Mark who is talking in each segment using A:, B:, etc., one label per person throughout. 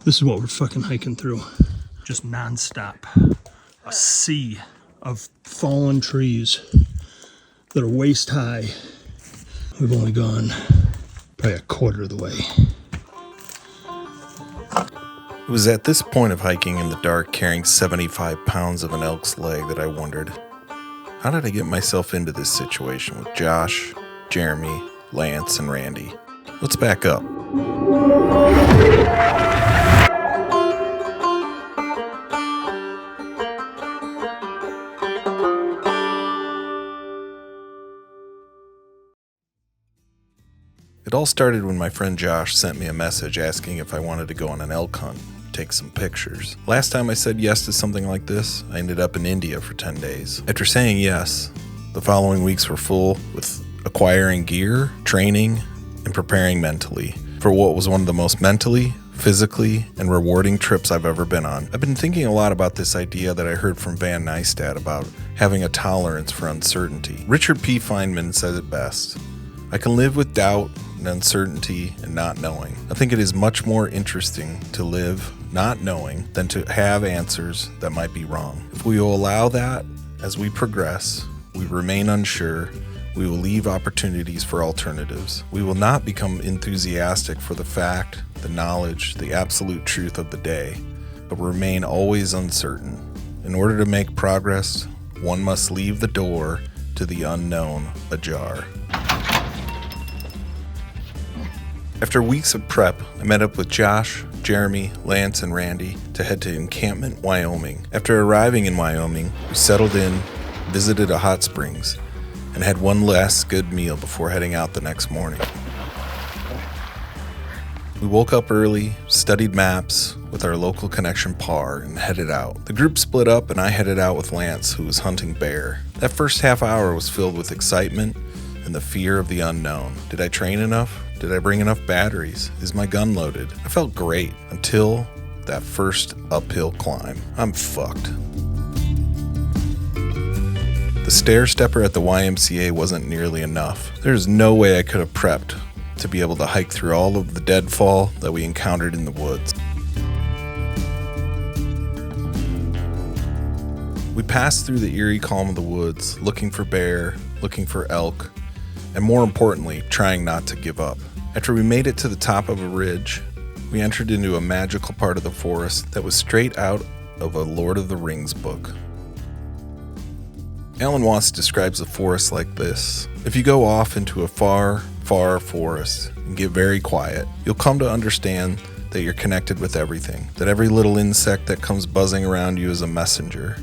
A: This is what we're fucking hiking through. Just nonstop. A sea of fallen trees that are waist high. We've only gone probably a quarter of the way.
B: It was at this point of hiking in the dark, carrying 75 pounds of an elk's leg, that I wondered, how did I get myself into this situation with Josh, Jeremy, Lance, and Randy? Let's back up. It all started when my friend Josh sent me a message asking if I wanted to go on an elk hunt, take some pictures. Last time I said yes to something like this, I ended up in India for 10 days. After saying yes, the following weeks were full with acquiring gear, training, and preparing mentally for what was one of the most mentally, physically, and rewarding trips I've ever been on. I've been thinking a lot about this idea that I heard from Van Neistat about having a tolerance for uncertainty. Richard P. Feynman says it best. I can live with doubt and uncertainty and not knowing. I think it is much more interesting to live not knowing than to have answers that might be wrong. If we will allow that as we progress, we remain unsure, we will leave opportunities for alternatives. We will not become enthusiastic for the fact, the knowledge, the absolute truth of the day, but remain always uncertain. In order to make progress, one must leave the door to the unknown ajar. After weeks of prep, I met up with Josh, Jeremy, Lance, and Randy to head to Encampment, Wyoming. After arriving in Wyoming, we settled in, visited a hot springs, and had one last good meal before heading out the next morning. We woke up early, studied maps with our local connection Par, and headed out. The group split up and I headed out with Lance, who was hunting bear. That first half hour was filled with excitement and the fear of the unknown. Did I train enough? Did I bring enough batteries? Is my gun loaded? I felt great until that first uphill climb. I'm fucked. The stair stepper at the YMCA wasn't nearly enough. There's no way I could have prepped to be able to hike through all of the deadfall that we encountered in the woods. We passed through the eerie calm of the woods, looking for bear, looking for elk, and more importantly, trying not to give up. After we made it to the top of a ridge, we entered into a magical part of the forest that was straight out of a Lord of the Rings book. Alan Watts describes the forest like this. If you go off into a far, far forest and get very quiet, you'll come to understand that you're connected with everything, that every little insect that comes buzzing around you is a messenger,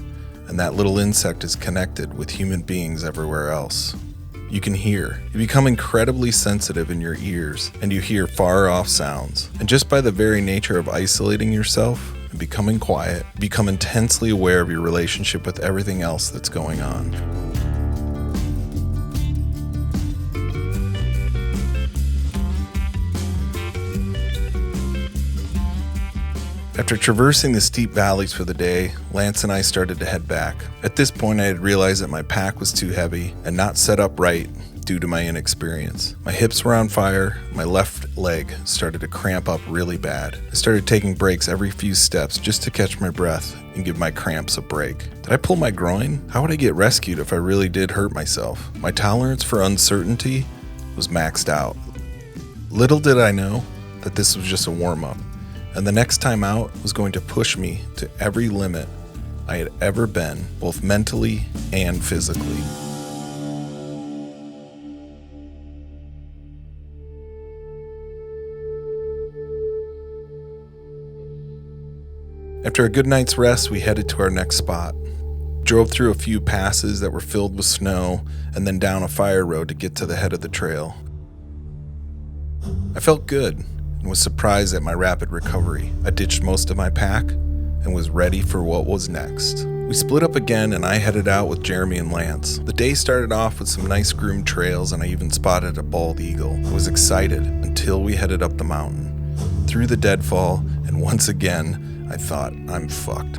B: and that little insect is connected with human beings everywhere else. You can hear. You become incredibly sensitive in your ears, and you hear far-off sounds. And just by the very nature of isolating yourself and becoming quiet, you become intensely aware of your relationship with everything else that's going on. After traversing the steep valleys for the day, Lance and I started to head back. At this point, I had realized that my pack was too heavy and not set up right due to my inexperience. My hips were on fire, my left leg started to cramp up really bad. I started taking breaks every few steps just to catch my breath and give my cramps a break. Did I pull my groin? How would I get rescued if I really did hurt myself? My tolerance for uncertainty was maxed out. Little did I know that this was just a warm-up, and the next time out was going to push me to every limit I had ever been, both mentally and physically. After a good night's rest, we headed to our next spot. Drove through a few passes that were filled with snow and then down a fire road to get to the head of the trail. I felt good and was surprised at my rapid recovery. I ditched most of my pack and was ready for what was next. We split up again and I headed out with Jeremy and Lance. The day started off with some nice groomed trails and I even spotted a bald eagle. I was excited until we headed up the mountain, through the deadfall, and once again, I thought, I'm fucked.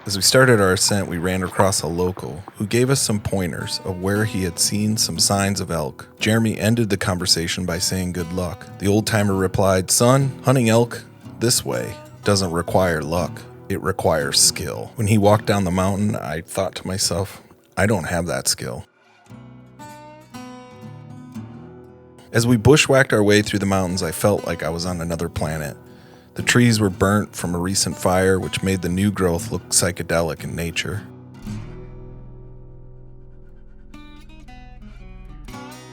B: As we started our ascent, we ran across a local who gave us some pointers of where he had seen some signs of elk. Jeremy ended the conversation by saying good luck. The old-timer replied, "Son, hunting elk this way doesn't require luck. It requires skill." When he walked down the mountain, I thought to myself, I don't have that skill. As we bushwhacked our way through the mountains, I felt like I was on another planet. The trees were burnt from a recent fire, which made the new growth look psychedelic in nature.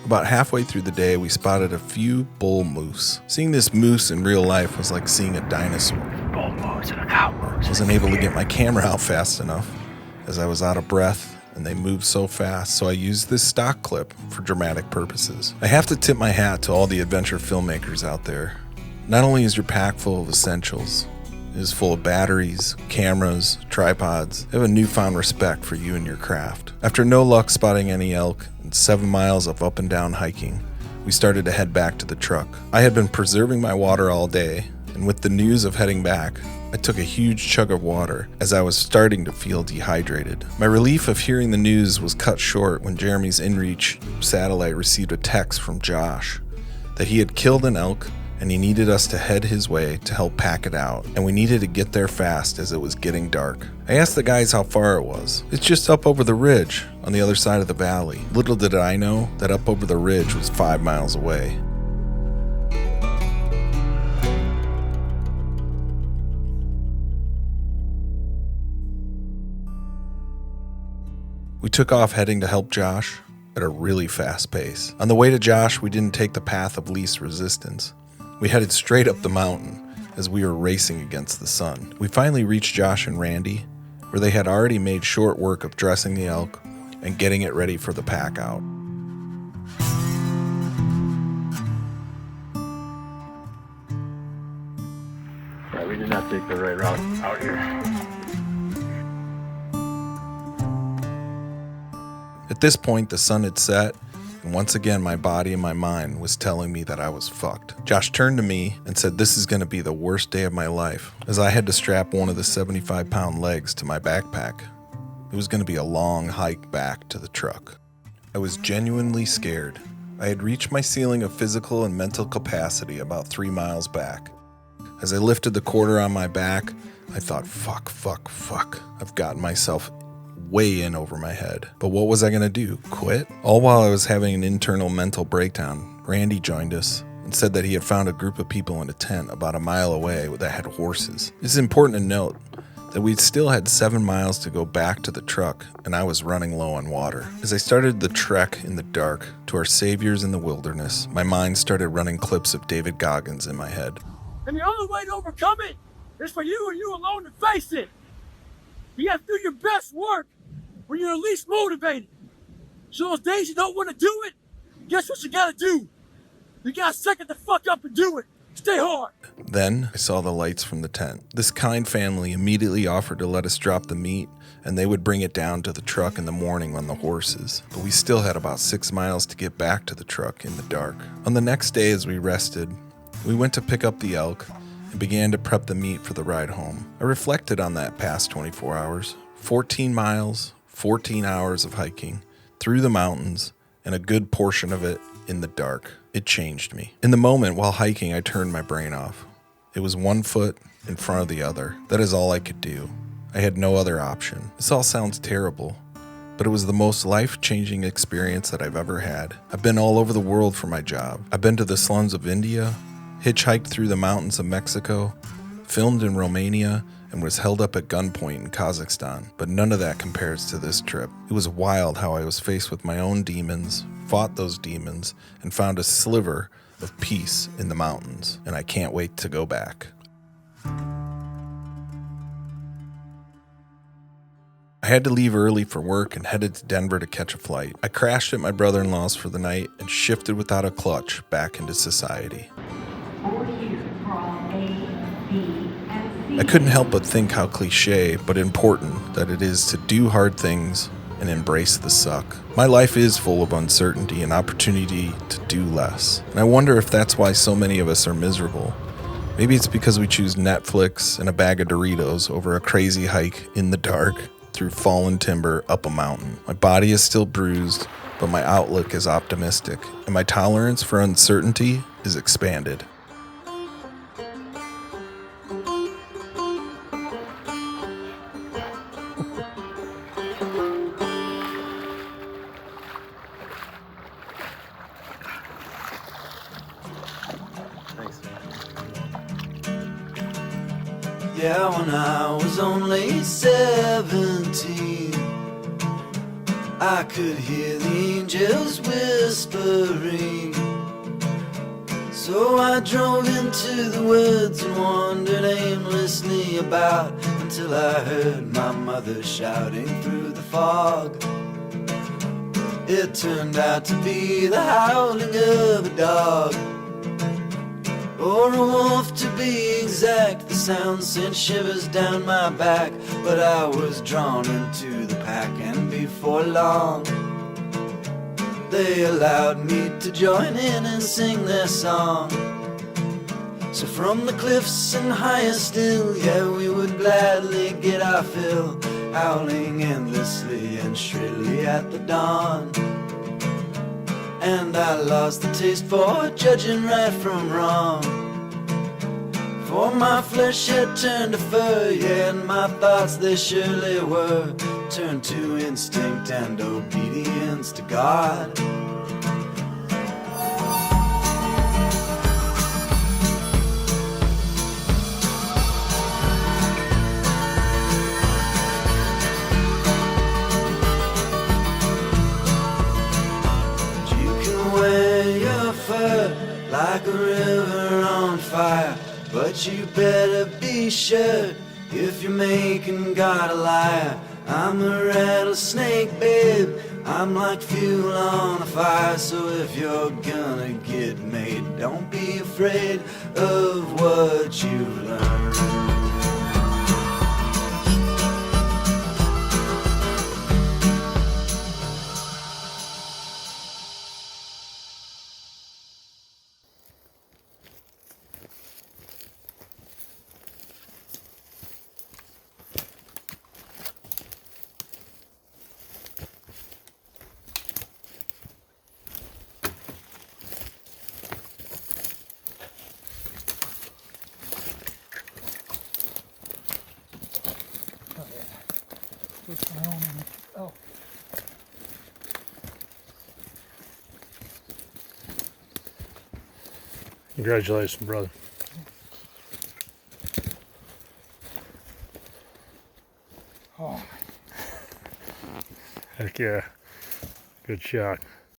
B: About halfway through the day, we spotted a few bull moose. Seeing this moose in real life was like seeing a dinosaur.
A: Bull moose and a cow moose.
B: I wasn't able to get my camera out fast enough, as I was out of breath and they moved so fast, so I used this stock clip for dramatic purposes. I have to tip my hat to all the adventure filmmakers out there. Not only is your pack full of essentials, it is full of batteries, cameras, tripods. I have a newfound respect for you and your craft. After no luck spotting any elk and 7 miles of up and down hiking, we started to head back to the truck. I had been preserving my water all day, and with the news of heading back, I took a huge chug of water as I was starting to feel dehydrated. My relief of hearing the news was cut short when Jeremy's InReach satellite received a text from Josh that he had killed an elk and he needed us to head his way to help pack it out, and we needed to get there fast as it was getting dark. I asked the guys how far it was. "It's just up over the ridge on the other side of the valley." Little did I know that up over the ridge was 5 miles away. We took off heading to help Josh at a really fast pace. On the way to Josh, we didn't take the path of least resistance. We headed straight up the mountain as we were racing against the sun. We finally reached Josh and Randy, where they had already made short work of dressing the elk and getting it ready for the pack out.
C: Right, we did not take the right route out here.
B: At this point, the sun had set, and once again my body and my mind was telling me that I was fucked. Josh turned to me and said this is going to be the worst day of my life, as I had to strap one of the 75-pound legs to my backpack. It was going to be a long hike back to the truck. I was genuinely scared. I had reached my ceiling of physical and mental capacity about 3 miles back. As I lifted the quarter on my back, I thought, fuck. I've gotten myself way in over my head. But what was I going to do? Quit? All while I was having an internal mental breakdown, Randy joined us and said that he had found a group of people in a tent about a mile away that had horses. It's important to note that we still had 7 miles to go back to the truck, and I was running low on water. As I started the trek in the dark to our saviors in the wilderness, my mind started running clips of David Goggins in my head.
D: And the only way to overcome it is for you and you alone to face it. You have to do your best work when you're least motivated. So those days you don't want to do it, guess what you gotta do? You gotta suck it the fuck up and do it. Stay hard.
B: Then I saw the lights from the tent. This kind family immediately offered to let us drop the meat, and they would bring it down to the truck in the morning on the horses. But we still had about 6 miles to get back to the truck in the dark. On the next day, as we rested, we went to pick up the elk and began to prep the meat for the ride home. I reflected on that past 24 hours. 14 miles, 14 hours of hiking through the mountains, and a good portion of it in the dark. It changed me. In the moment while hiking, I turned my brain off. It was 1 foot in front of the other. That is all I could do. I had no other option. This all sounds terrible, but it was the most life-changing experience that I've ever had. I've been all over the world for my job. I've been to the slums of India, hitchhiked through the mountains of Mexico, filmed in Romania, and was held up at gunpoint in Kazakhstan. But none of that compares to this trip. It was wild how I was faced with my own demons, fought those demons, and found a sliver of peace in the mountains. And I can't wait to go back. I had to leave early for work and headed to Denver to catch a flight. I crashed at my brother-in-law's for the night and shifted without a clutch back into society. I couldn't help but think how cliche but important that it is to do hard things and embrace the suck. My life is full of uncertainty and opportunity to do less. And I wonder if that's why so many of us are miserable. Maybe it's because we choose Netflix and a bag of Doritos over a crazy hike in the dark through fallen timber up a mountain. My body is still bruised, but my outlook is optimistic, and my tolerance for uncertainty is expanded.
E: Yeah, when I was only 17, I could hear the angels whispering. So I drove into the woods and wandered aimlessly about until I heard my mother shouting through the fog. It turned out to be the howling of a dog, or a wolf to be exact. The sound sent shivers down my back, but I was drawn into the pack, and before long they allowed me to join in and sing their song. So from the cliffs and higher still, yeah, we would gladly get our fill, howling endlessly and shrilly at the dawn. And I lost the taste for judging right from wrong, for my flesh had turned to fur, yeah, and my thoughts they surely were turned to instinct and obedience to God. Like a river on fire, but you better be sure if you're making God a liar. I'm a rattlesnake, babe, I'm like fuel on a fire. So if you're gonna get made, don't be afraid of what you've learned.
A: Oh.
F: Congratulations, brother.
A: Oh.
F: Heck yeah. Good shot.